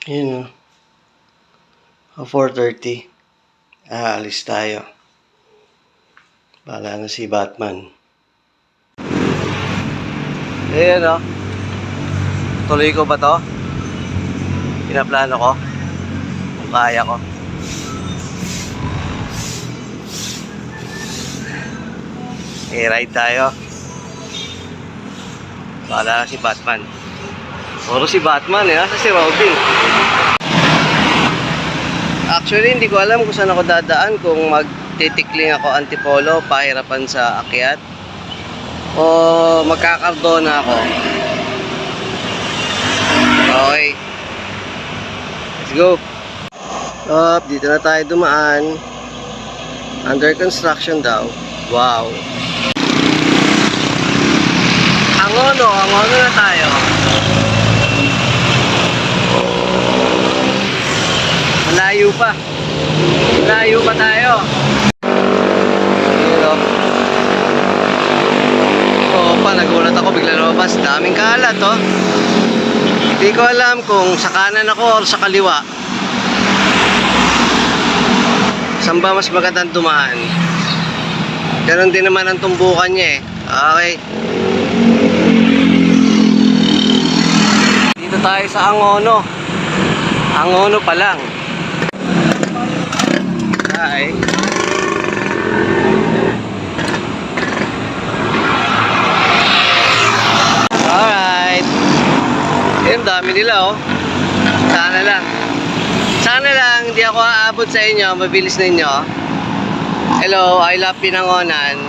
Yun o. 4:30. Aalis tayo. Bahala na si Batman. Ayan o. Tuloy ko ba to? Pinaplano ko. Kung kaya ko. I-ride tayo. Bahala na si Batman. Puro si Batman eh. Nasa si Robin. Actually, hindi ko alam kung saan ako dadaan. Kung magtitikling ako Antipolo, pahirapan sa akyat, o magkakardona ako. Okay. Let's go. Dito na tayo dumaan. Under construction daw. Wow. Angono na tayo. Malayo pa tayo. Nagulat ako, bigla lumabas. Daming kalat oh. Hindi ko alam kung sa kanan ako o sa kaliwa. Saan ba mas magandang dumaan? Ganon din naman ang tumbukan niya eh. Okay. Dito tayo sa Angono. Angono pa lang. Hi. Alright. Ayun, dami nila oh. Sana lang hindi ako aabot sa inyo. Mabilis ninyo. Hello, I love Pinangonan.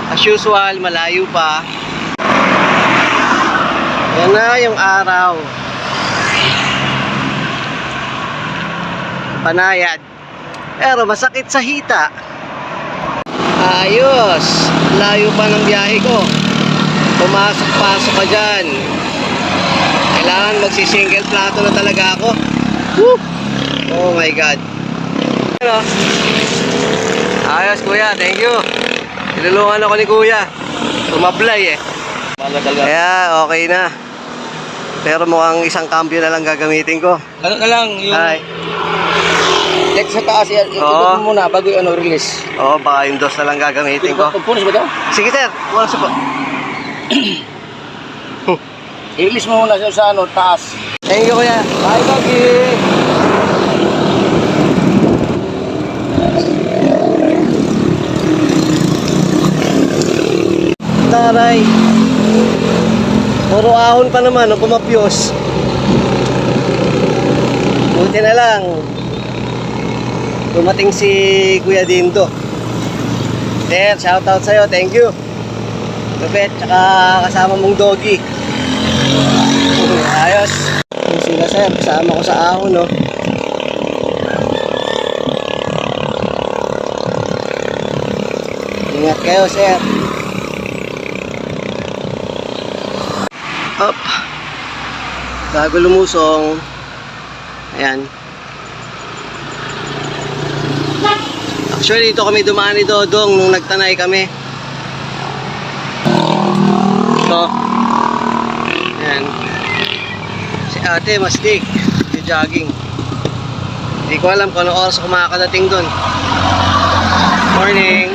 As usual, malayo pa. Yan na yung araw. Panayad. Pero masakit sa hita. Ayos. Layo pa ng biyahe ko. Pumasok-pasok ka dyan. Kailangan magsi-single plato na talaga ako. Woo! Oh my God. Ano? Ayos kuya, thank you. Tinulungan ako ni kuya. Tumablay eh. Kaya okay na. Pero mukhang isang cambio na lang gagamitin ko. Ano na lang yung Hi. next sa taas yan. Ikot mo muna bago yung release. Oo, baka yung dos na lang gagamitin ko. Pupunis ba ito? Sige sir, punas po. I-release mo muna sa taas. Thank you kuya. Bye, Bagi. Taray. Puro ahon pa naman, pumapyos. Buti na lang dumating si Kuya Dindo. Sir, shoutout sa'yo, thank you. Lupet, tsaka kasama mong doggy. Ayos. Yung sila sir, kasama ko sa ahon no. Ingat kayo sir. Up. Bago lumusong. Ayan. Actually, dito kami dumaan ni Dodong nung nagtanay kami. Ito. Ayan. Si ate, mastig. Si jogging. Hindi ko alam kung anong oras ako makakadating doon. Morning.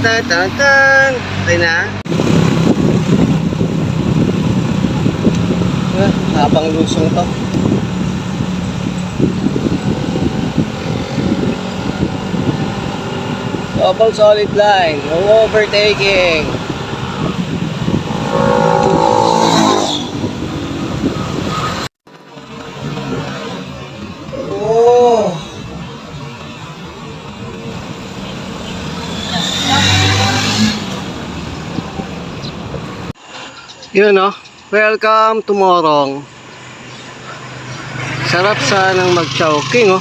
Tan. Okay na. Habang lusong to. Double solid line, no overtaking. Oh. Yun no. Welcome to Morong. Sarap sanang mag-chowking oh.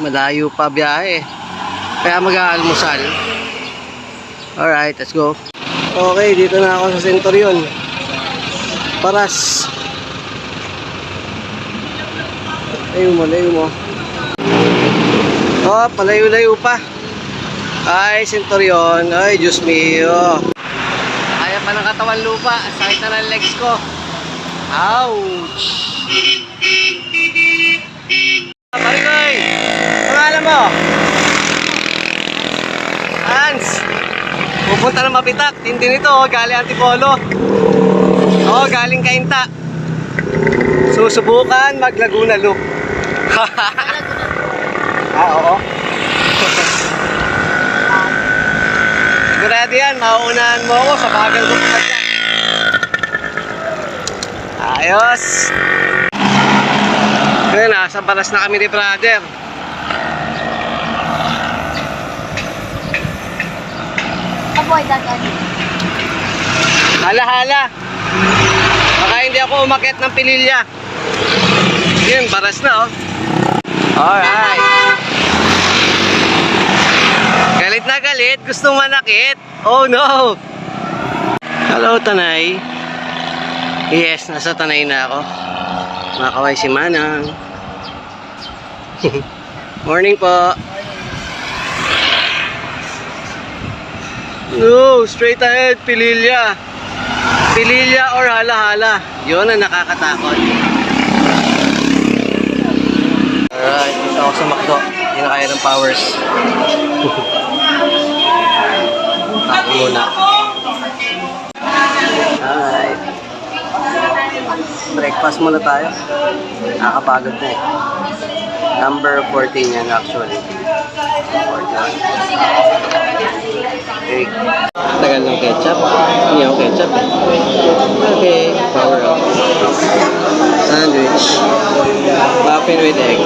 Malayo pa biyahe. Kaya mag-aalmusal. Alright, let's go. Okay, dito na ako sa Centurion. Paras. Layo mo. Oh, palayo-layo pa. Ay, Centurion. Ay, Diyos mio. Kaya pa ng katawan lupa. Sakit na ng legs ko. Ouch! Parikoy! Pangalan mo? Hans! Pupunta ng Mapitak. Tindi nito, oh. Galing Antipolo. Oo, galing Kainta. Susubukan mag Laguna Loop. Oo. Sigurado yan, mauunahan mo ako sa bagal ko pa dyan. Ayos. Ngayon, nasa balas na kami ni brother. Aboy dagat. Hala-hala. Baka hindi ako umakyat ng Pililya. Yun, baras na, oh. Alright. Galit na galit. Gustong manakit. Oh, no. Hello, Tanay. Yes, nasa Tanay na ako. Makaway si Manang. Morning po. No, straight ahead, Pililya. Pililya or hala-hala. Yun ang nakakatakot. Alright, dito ako sa McDo. Hindi na kaya ng powers. Ako muna. Alright. Breakfast muna tayo. Nakakapagod na eh. Number 14 yan actually. 14. Okay. Tagal ng ketchup. Hindi ako ketchup eh. Okay. Power up. Sandwich. Muffin with egg.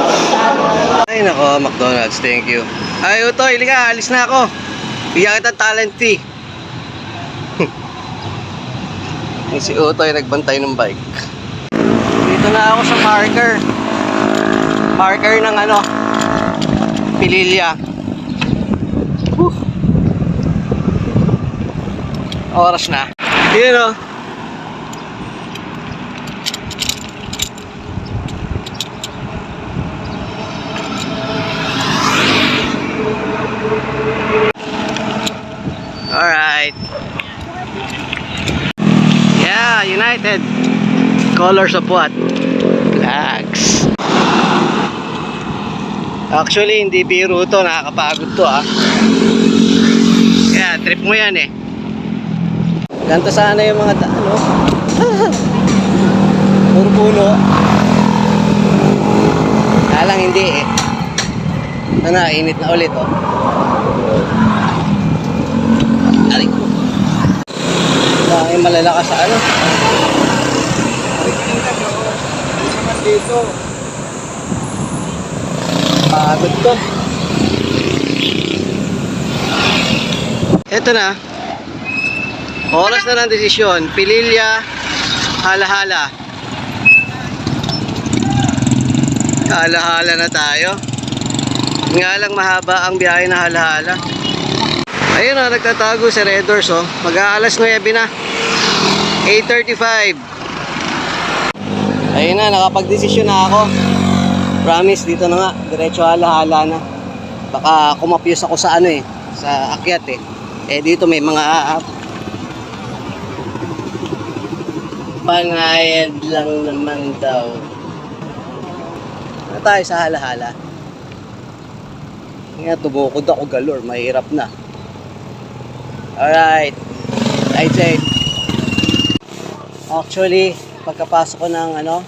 Ay nako, McDonald's. Thank you. Ay, Utoy, halika. Alis na ako. Bigyan kita talent fee. Si Utoy nagbantay ng bike. Dito na ako sa marker. Marker ng ano, Pililya. Oras na. Yun o. Alright. Yeah, United. Colors of what? Flags. Actually, hindi biro to. Nakakapagod to, ah. Kaya, trip mo yan, eh. Ganto sana yung mga, ano? Puro puno. Kaya lang, hindi, eh. Ano, init na ulit, oh. Aray ko. Dahil malalakas sa ano. Dito. Pagod to. Ito na. Oras na ng desisyon. Pililya, hala-hala. Hala-hala na tayo. Nga lang mahaba ang biyahe na hala-hala. Ayun na, nagtatago si Red Doors, oh. Mag-aalas 9 na. 8:35. Ayun na, nakapag-desisyon na ako. Promise, dito na nga. Diretso hala-hala na. Baka kumapyos ako sa ano eh. Sa akyat eh. Eh dito may mga pangayad lang naman daw. Ano tayo sa hala-hala? Nga, tubukod ako galore. Mahirap na. Alright. Right side. Actually, pagkapasok ko ng ano,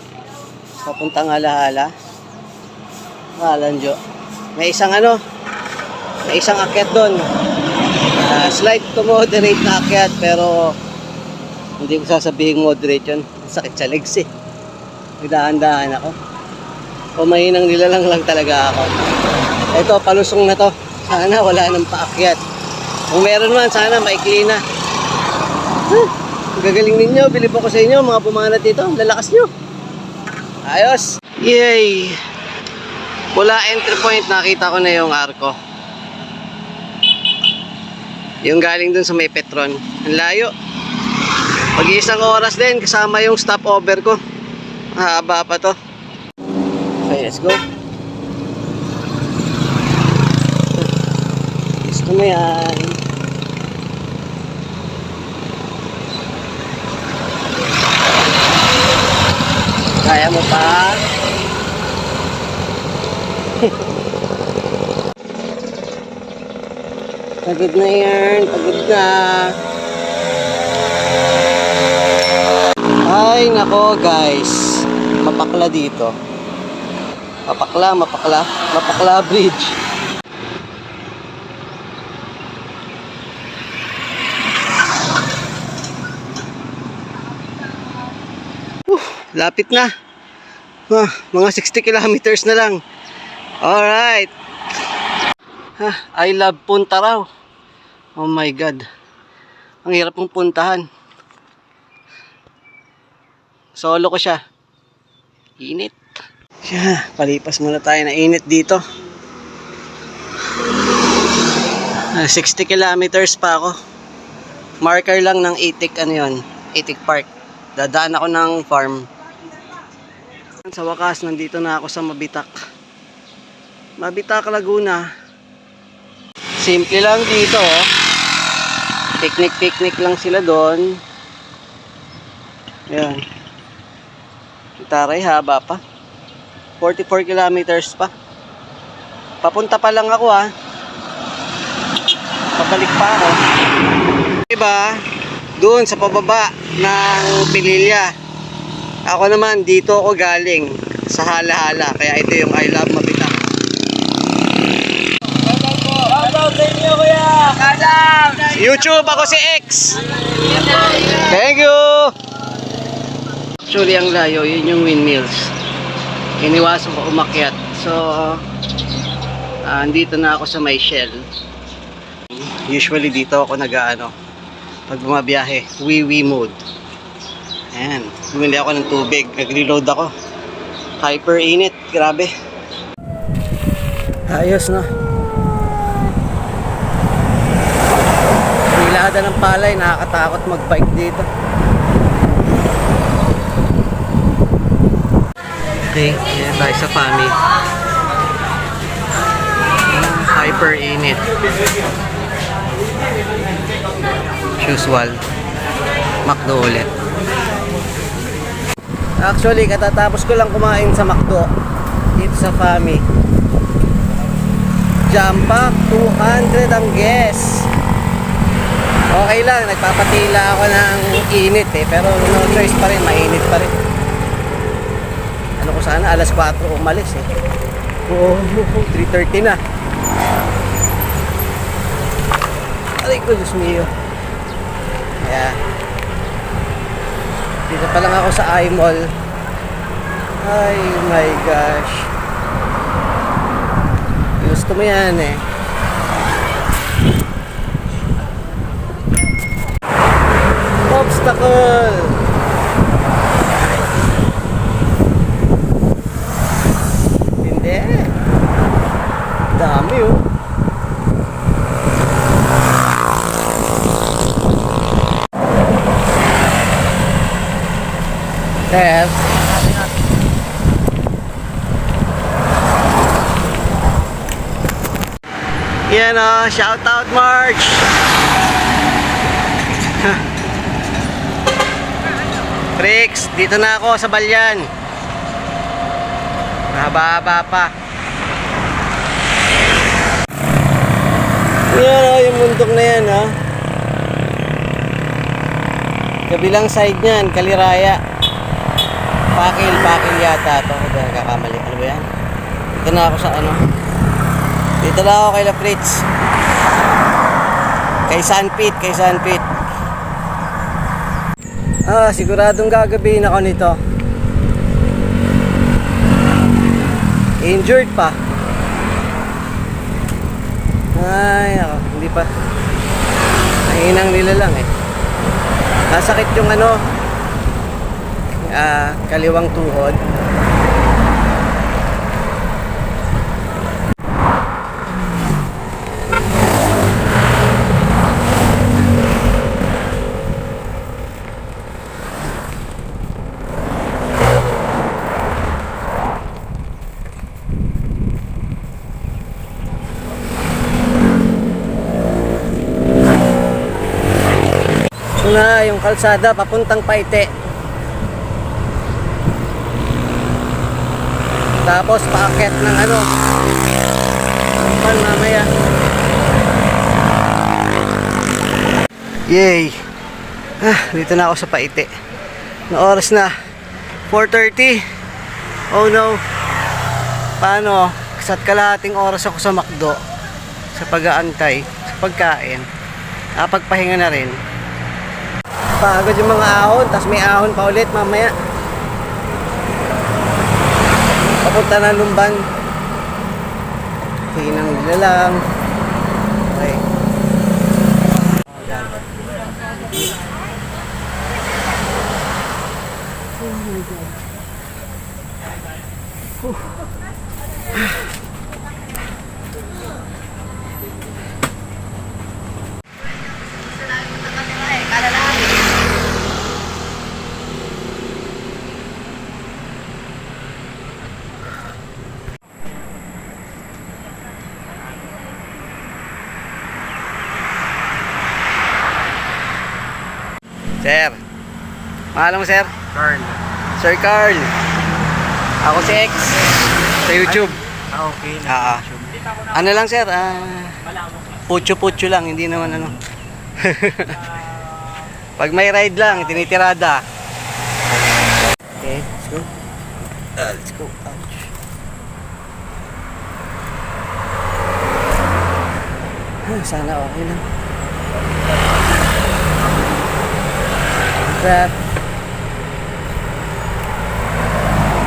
papuntang hala-hala, Malanjo, may isang ano, may isang akyat doon. Slight to moderate na akyat, pero hindi ko sasabihin moderate yun. Sakit sa legs eh. Nagdahan-dahan ako. O mahinang nilalang lang talaga ako. Ito, palusong na to. Sana wala nang paakyat. Kung meron man, sana maikli na. Gagaling ninyo, bilib ako sa inyo, mga pumanat dito, lalakas nyo. Ayos. Yay! Mula entry point, nakita ko na yung arko. Yung galing dun sa may Petron. Ang layo. Pag-iisang oras din, kasama yung stopover ko. Haba pa to. Okay, let's go. Gusto mo yan. Kaya mo pa? Pagod na yan, pagod na. Ay nako guys, mapakla dito. Mapakla bridge. Lapit na. Mga 60 kilometers na lang. Alright. I love punta raw. Oh my God. Ang hirap pong puntahan. Solo ko siya. Init. Palipas muna tayo na init dito. 60 kilometers pa ako. Marker lang ng Itik, ano yun? Itik Park. Dadaan ako ng farm. Sa wakas, nandito na ako sa Mabitak. Mabitak, Laguna. Simple lang dito, oh. Picnic lang sila doon. Ayan. Taray, haba pa. 44 kilometers pa. Papunta pa lang ako, ah. Pabalik pa ako. Diba? Doon sa pababa ng Pililya. Ako naman, dito ako galing. Sa Hala-Hala. Kaya ito yung I Love Mabitak. Shoutout sa inyo, kuya! Kadam! YouTube, ako si X. Thank you. Actually ang layo, yun yung windmills. Iniwasan ko umakyat. So andito na ako sa may Shell. Usually dito ako nag-ano pag bumabiyahe, wee mode. Ayan, bumili ako ng tubig, nag-reload ako. Hyper init, grabe. Ayos na. Nilada ng palay, nakakatakot mag-bike dito. Okay, yan tayo sa Fami. Hyper init. Usual. McDo ulit. Actually, katatapos ko lang kumain sa McDo dito sa Fami. Jump up, 200 ang guess. Okay lang, nagpapatila ako ng init eh, pero no choice pa rin, mainit pa rin. Ano ko sana, alas 4 umalis eh. Oo, 3:30 na. Aray ko, Diyos mio. Kaya, dito pa lang ako sa iMall. Ay my gosh. Gusto mo yan eh. Obstacle. Hindi. Dami oh. Yes. Yan o, shout out March. Tricks, dito na ako sa Balyan. Mahaba-haba pa. Yan o, yung mundok na yan o. Kabilang side niyan, Kaliraya. Pakil yata ito. Ito, nagkakamali. Ano ba yan? Dito na ako sa ano. Dito na ako kay La Fritz. Kay Sanpit. Siguradong gagabihin ako nito. Injured pa. Ay, ako, hindi pa. Nahinang nila lang eh. Nasakit yung ano, kaliwang tuhod. Ito na yung kalsada papuntang Paite. Tapos paakyat ng ano. Lumban mamaya. Yay! Dito na ako sa Paite. Na oras na 4:30. Oh no. Paano? Isa't kalahating oras ako sa McDo sa pag-aantay sa pagkain. Pagpahinga na rin. Pagod yung mga ahon, tas may ahon pa ulit mamaya. Papunta na Lumban. Hinang nila lang. Okay. Oh my God. Sir. Mahal mo, sir? Carl. Sir Carl. Ako si X. Sa YouTube. Okay. Ano lang, sir? Pucho-pucho lang. Hindi naman ano. Pag may ride lang, tinitirada. Okay, let's go. Let's go. Ouch. Sana okay lang. That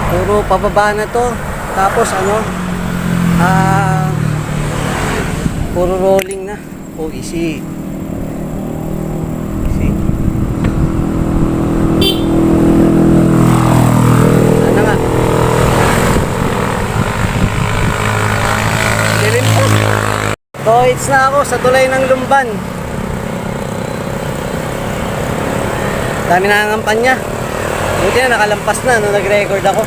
puro pababa na to, tapos ano puro rolling na. Oh, easy ano nga dilim po. So it's na ako sa tulay ng Lumban. Dami nangangampan niya. Buti na nakalampas na nung nag-record ako.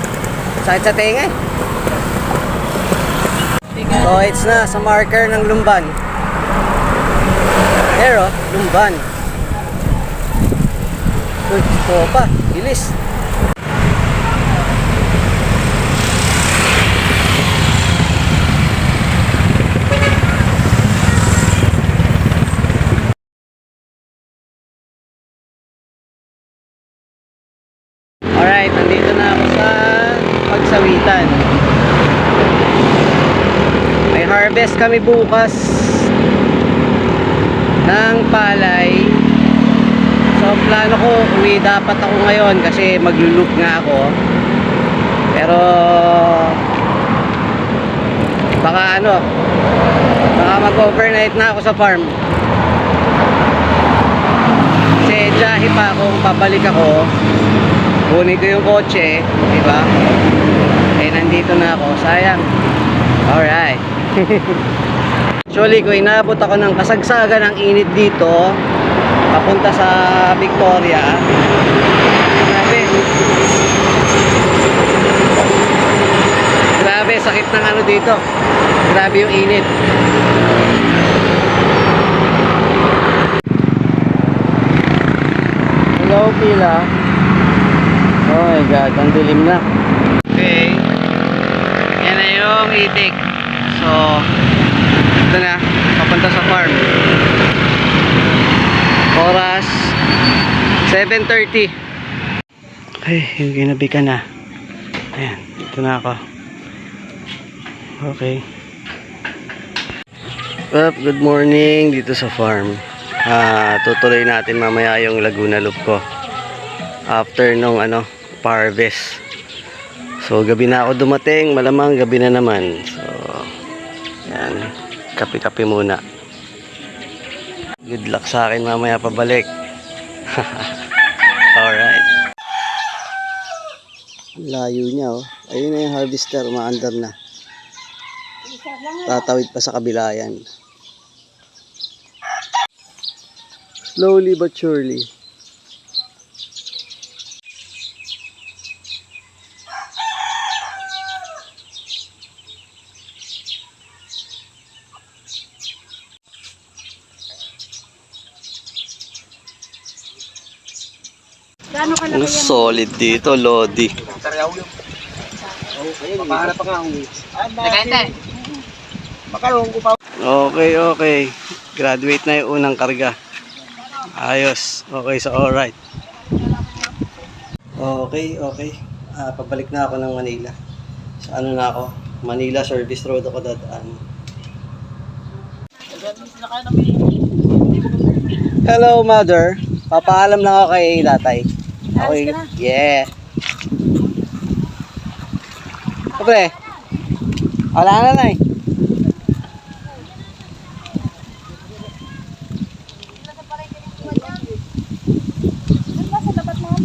Sakit sa tenga eh. So it's na sa marker ng Lumban. Pero, Lumban. Good, ito pa. Bilis. Alright, nandito na ako sa Pagsawitan. May harvest kami bukas ng palay. So plano ko, uwi dapat ako ngayon kasi maglulup nga ako. Pero baka mag-overnight na ako sa farm. Kasi jahe pa ako, pabalik ako. Kunin ko yung kotse, di ba? Eh, nandito na ako. Sayang. Alright. Actually, kung inabot ako ng kasagsagan ng init dito, papunta sa Victoria. Grabe. Grabe, sakit ng ano dito. Grabe yung init. Hello, Pila. Oh my God, ang dilim na. Okay. Yan na yung itik. So, ito na. Papunta sa farm. Oras 7:30. Okay, yung ginabi ka na. Ayan, ito na ako. Okay. Good morning dito sa farm. Tutuloy natin mamaya yung Laguna Loop ko. After nung harvest. So gabi na ako dumating, malamang gabi na naman. So yan, kape-kape muna. Good luck sa akin mamaya pabalik. Alright. Layo niya oh. Ayun na yung harvester, umaandar na. Tatawid pa sa kabila yan. Slowly but surely. Gaano kalaki Ang yan? solid dito, Lodi. Okay, papahanap pa nga ang Depende. makarong ko pa. Okay, okay. Graduate na yung unang karga. Ayos. Okay, so alright. Okay, okay. Pabalik na ako ng Manila. Sa ano na ako? Manila Service Road ako dadaan. Hello, mother. Papaalam lang ako kay tatay. Okay. Yeah. Pre. Wala na eh.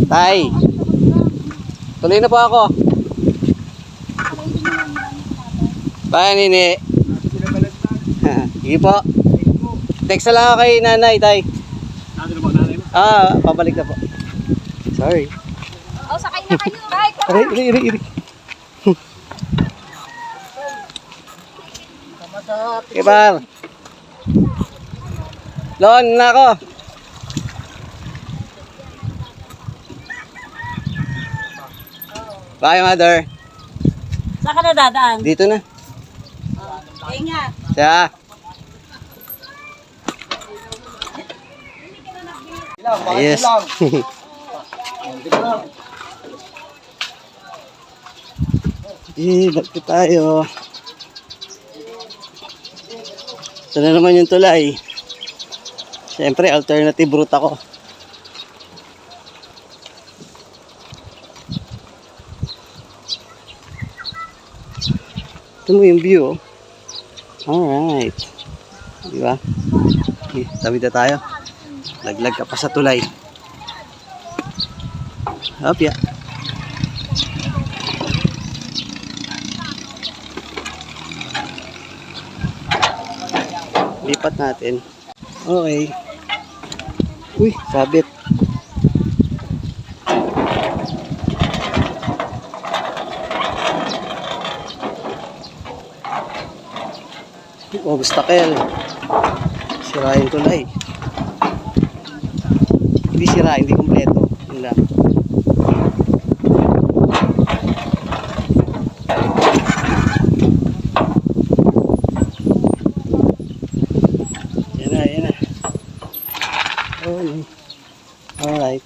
Tay. Tuloy na po ako. Bye, Nini. Sige po. Text na lang ako kay nanay, tay. Pabalik na po. Sorry. Oh, sakay na kayo. Bye. Iri. Okay, par. Lon na ako. Bye, mother. Saan ka na dadaan? Dito na. Ingat. Siya. Yes. Balik tayo. Ito na naman yung tulay. Siyempre, alternative route ako. Ito mo yung view. Alright. Diba? Okay, tawid na tayo. Laglag ka pa sa tulay. Hop, ya. Lipat natin. Okay. Uy, sabit. Obstacle. Sira yung tulay. Hindi sira, hindi kompleto. Yun lang. Yan na. Alright.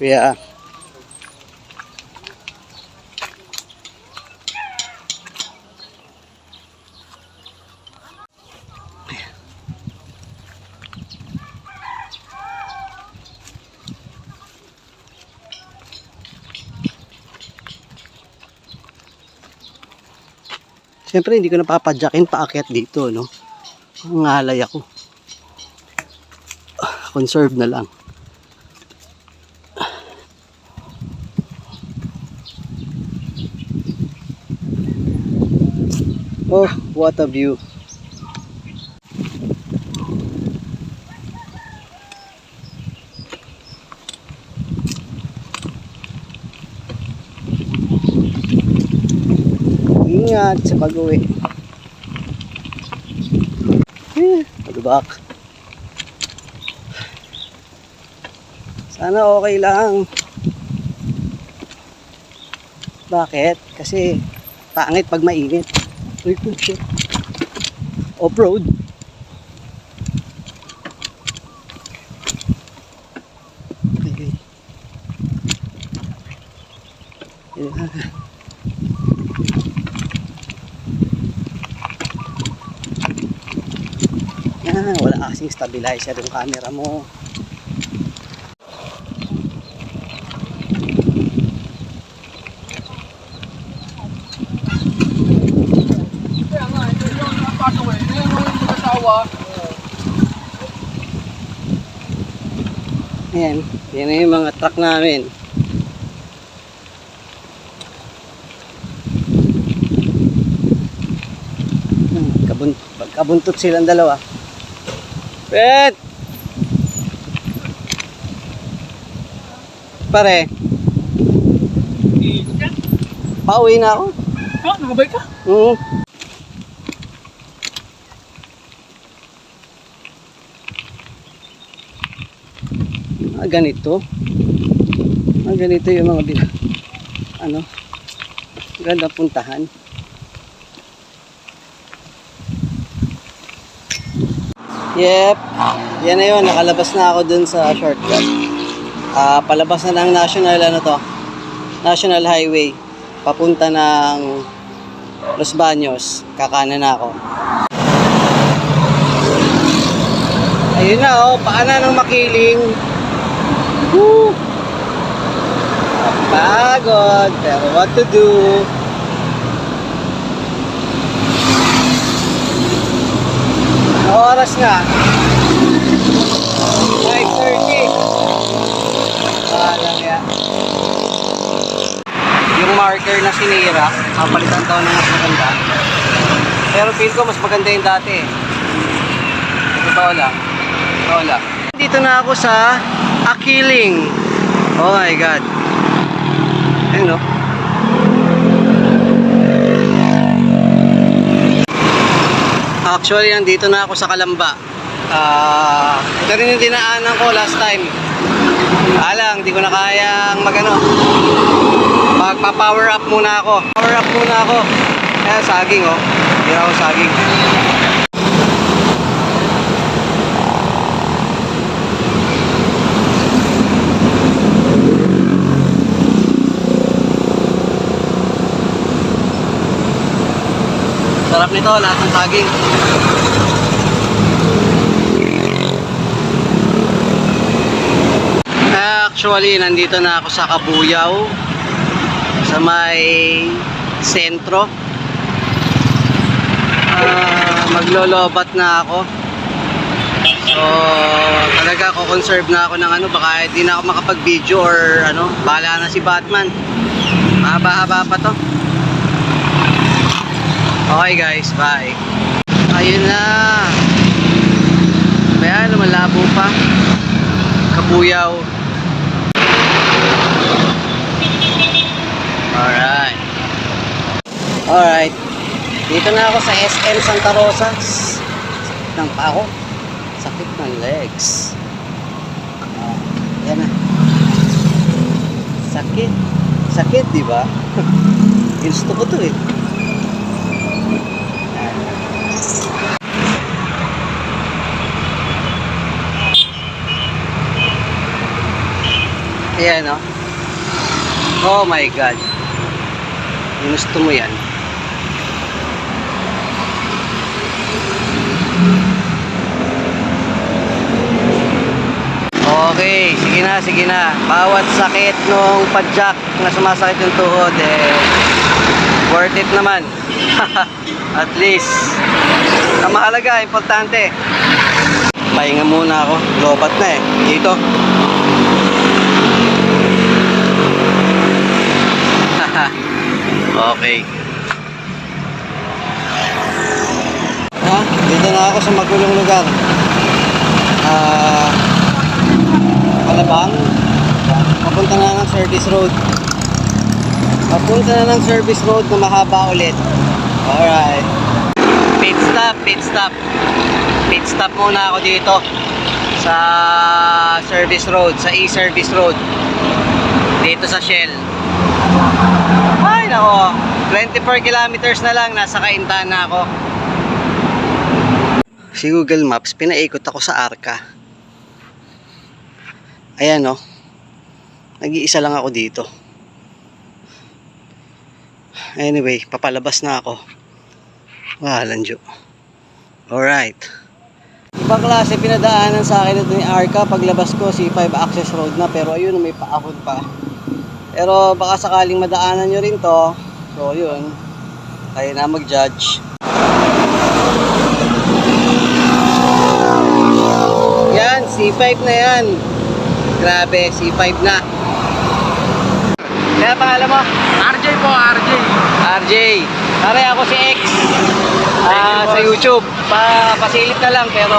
Kuya. Siyempre hindi ko napapadyakin paakyat dito, no? Nangalay ako. Conserve na lang. Oh, what a view. Ingat sa pag-uwi. Pagbak. Sana okay lang. Bakit? Kasi pangit pag mainit. Uy, shit. Off-road. Okay. Wala kasing stabilizer yung camera mo. Ayan, yan na yung mga truck namin. Pagkabuntot silang dalawa. Pet! Pare. Pauwi na ako. Ah, nakabay ka? Oo. Ganito. Ganito yung mga ganda puntahan. Yep. Yan na yun. Nakalabas na ako dun sa shortcut. Palabas na ng National Highway. Papunta ng Los Baños. Kakanan na ako. Ayun na oh. Paanan ng Makiling. Woo! Pagod. Pero what to do? Oras nga 5:30. Lang yan. Yung marker na sinira, papalitan daw ng mas maganda. Pero feel ko mas maganda yung dati. Totoo lang. Dito na ako sa Akiling. Oh my God. Ayun, no? Actually, nandito na ako sa Kalamba. Ito rin yung dinaanan ko last time. Alang, hindi ko na kayang magpa-power up muna ako. Ayan, saging oh. Hindi ako saging. Sarap nito, lahat ng saging. Actually, nandito na ako sa Kabuyaw. Sa may sentro. Maglolobat na ako. So, talaga ko-conserve na ako ng baka hindi na ako makapag-video or bahala na si Batman. Mahaba-haba pa to. Okay guys, bye. Ayun na. Ayan, malabo pa. Kabuyaw. Alright. Dito na ako sa SM Santa Rosa. Sakit ng pako. Sakit ng legs. Yan na. Sakit, di ba? Gusto ko to eh. Ayan o. Oh my God. Gusto mo yan. Okay, sige na. Bawat sakit nung padjak na sumasakit yung tuhod worth it naman. At least. Ang mahalaga, importante. Pahinga muna ako. Lobat na dito. Okay. Dito na ako sa magulong lugar. Alabang. Papunta na ng service road. Na mahaba ulit. Alright. Pit stop muna ako dito sa service road, sa e-service road. Dito sa Shell. Ay nako, 24 kilometers na lang, nasa Cainta na ako. Si Google Maps, pinaikot ako sa Arca. Ayan o. Nag-iisa lang ako dito. Anyway, papalabas na ako. Walang Diyo. Alright. Ibang klase pinadaanan sa akin ito ni Arca. Paglabas ko, C5 access road na. Pero ayun, may paakot pa. Pero baka sakaling madaanan nyo rin to. So yun, kayo na mag-judge. Yan, C5 na yan. Grabe, C5 na. Kaya pangalan mo? RJ po, RJ. RJ. Pare ako si X. Sa YouTube. Pasilip na lang pero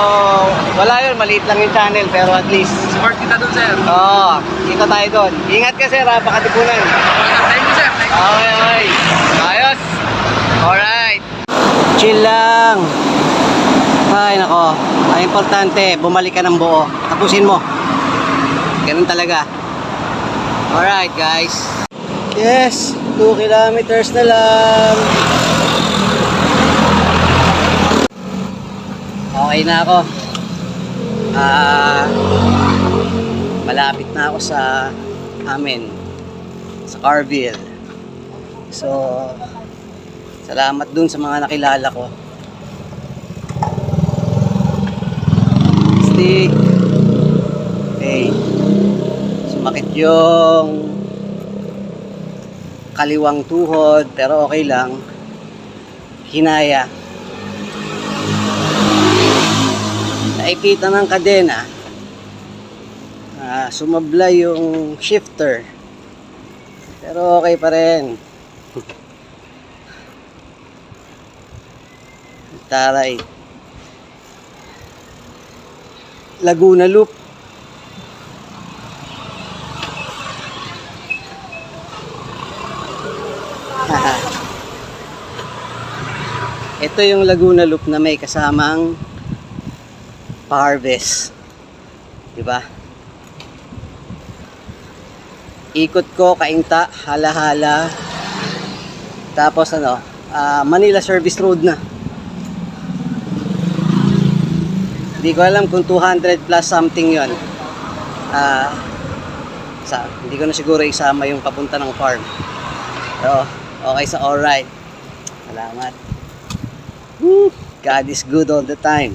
wala yun, maliit lang yung channel pero at least. Support kita dun, sir. Oo, kita tayo doon. Ingat ka sir, baka tipunan. Thank you, sir. Okay. Alright. Chill lang. Ay, nako. Ang importante, bumalik ka ng buo. Tapusin mo. Ganun talaga. Alright, guys. Yes, 2 kilometers na lang. Okay na ako. Malapit na ako sa amin. Sa Carville. So, salamat dun sa mga nakilala ko. Stick. Okay. Sumakit yung kaliwang tuhod, pero okay lang. Hinaya. Nakikita ng kadena. Sumablay yung shifter. Pero okay pa rin. Taray. Laguna Loop. Ito yung Laguna Loop na may kasamang pa-harvest. Diba? Ikot ko, Kainta, Hala-Hala. Tapos Manila Service Road na. Hindi ko alam kung 200 plus something yon. Hindi ko na siguro isama yung papunta ng farm. Pero okay sa alright. Salamat. Woo! God is good all the time.